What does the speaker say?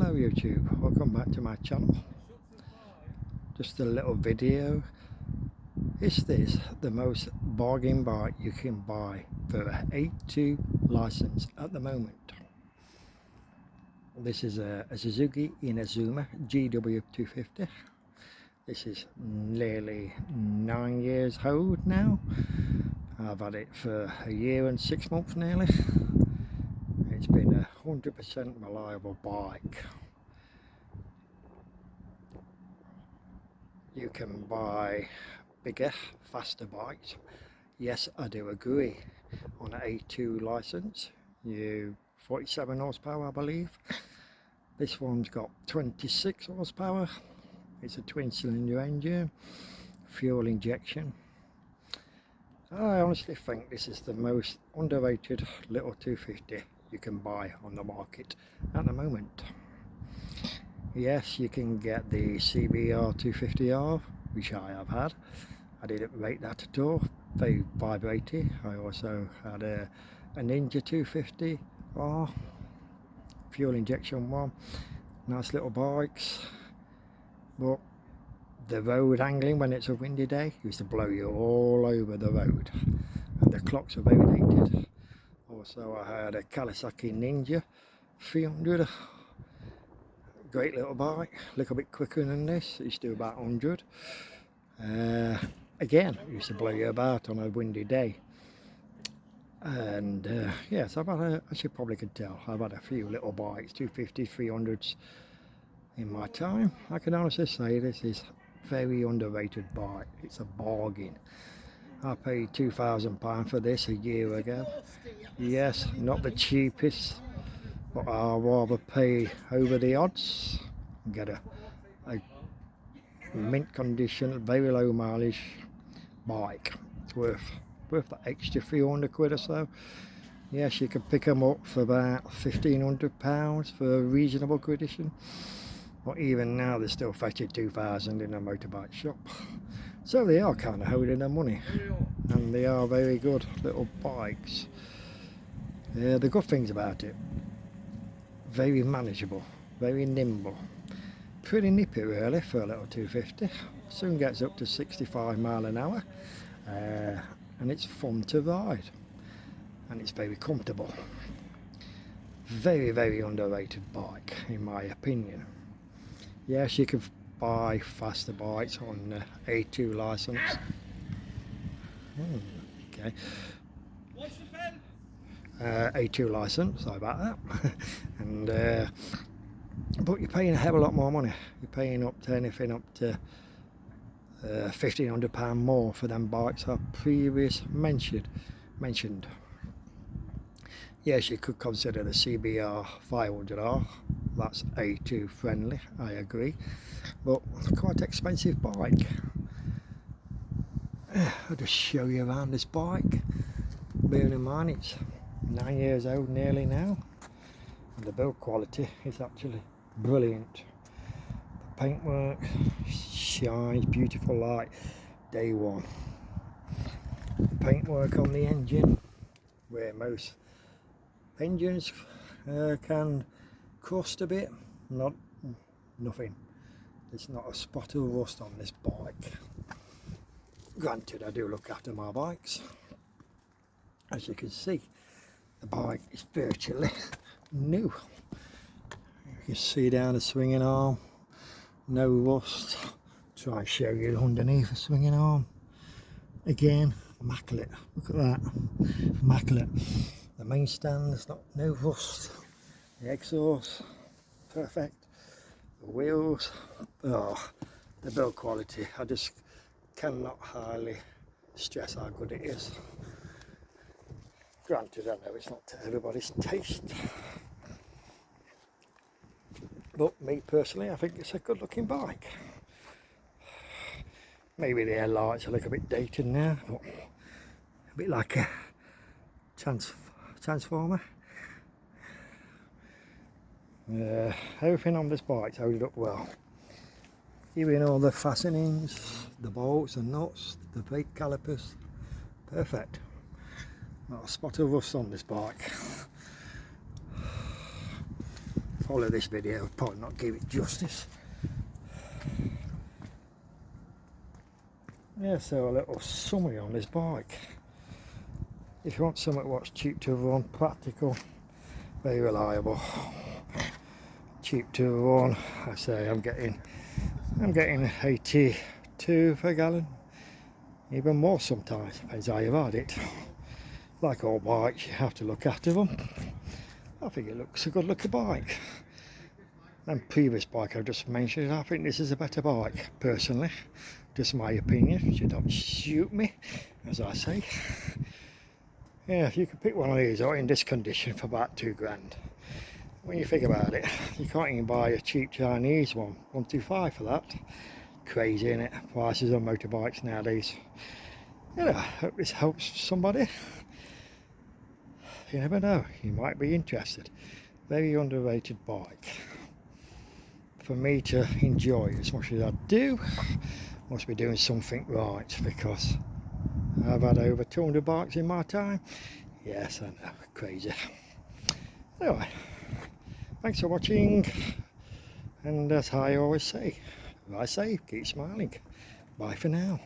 Hello YouTube, welcome back to my channel. Just a little video. Is this the most bargain bike you can buy for an A2 license at the moment? This is a Suzuki Inazuma GW250. This is nearly 9 years old now. I've had it for a year and 6 months nearly. It's been a 100% reliable bike. You can buy bigger, faster bikes. Yes, I do agree. On an A2 license, you 47 horsepower, I believe. This one's got 26 horsepower. It's a twin-cylinder engine, fuel injection. I honestly think this is the most underrated little 250 you can buy on the market at the moment. Yes, you can get the CBR 250R, which I have had. I didn't rate that at all, very vibrating. I also had a Ninja 250R, fuel injection one. Nice little bikes, but the road angling when it's a windy day used to blow you all over the road, and the clocks are very dated. Also, I had a Kawasaki Ninja 300, great little bike, a little bit quicker than this. It used to do about 100. Again, it used to blow you about on a windy day. And yes, as you probably could tell, I've had a few little bikes, 250, 300s in my time. I can honestly say this is very underrated bike. It's a bargain. I paid £2,000 for this a year ago. Yes, not the cheapest, but I'll rather pay over the odds and get a mint condition, very low mileage bike. It's worth the extra 300 quid or so. Yes, you can pick them up for about £1,500 for a reasonable condition. But even now they're still fetching 2,000 in a motorbike shop. So they are kind of holding their money, and they are very good little bikes. The good things about it, very manageable, very nimble, pretty nippy really for a little 250. Soon gets up to 65 miles an hour, and it's fun to ride, and it's very comfortable. Very, very underrated bike in my opinion. Yes, you can buy faster bikes on A2 license. Okay. A2 license, sorry about that. And but you're paying a hell of a lot more money. You're paying up to anything up to £1,500 more for them bikes I previously mentioned. Yes, you could consider the CBR 500R. That's A2 friendly, I agree, but quite expensive bike. I'll just show you around this bike. Bearing in mind it's 9 years old nearly now, and the build quality is actually brilliant. The paintwork shines beautiful like day one. The paintwork on the engine, where most engines can crust a bit, nothing. There's not a spot of rust on this bike. Granted, I do look after my bikes. As you can see, the bike is virtually new. You can see down the swinging arm, no rust. Try and show you underneath the swinging arm. Again, immaculate. Look at that, immaculate. The main stand's not no rust. The exhaust, perfect. The wheels, oh, the build quality. I just cannot highly stress how good it is. Granted, I know it's not to everybody's taste, but me personally, I think it's a good looking bike. Maybe the headlights are a little bit dated now, but a bit like a transformer. Everything on this bike's held up well. Even all the fastenings, the bolts and nuts, the brake calipers, perfect. Not a spot of rust on this bike. All of this video would probably not give it justice. Yeah, so a little summary on this bike. If you want something what's cheap to run, practical, very reliable, cheap to run, I say I'm getting 82 per gallon, even more sometimes, depends how you've had it. Like all bikes, you have to look after them. I think it looks a good looking bike. And previous bike I've just mentioned, I think this is a better bike, personally. Just my opinion, you don't shoot me, as I say. Yeah, if you could pick one of these out in this condition for about £2 grand. When you think about it, you can't even buy a cheap Chinese one, 125 for that. Crazy, isn't it? Prices on motorbikes nowadays. Yeah, I hope this helps somebody. You never know, you might be interested. Very underrated bike. For me to enjoy as much as I do, must be doing something right, because I've had over 200 bikes in my time. Yes, I know, crazy. Anyway, thanks for watching, and as I always say, keep smiling. Bye for now.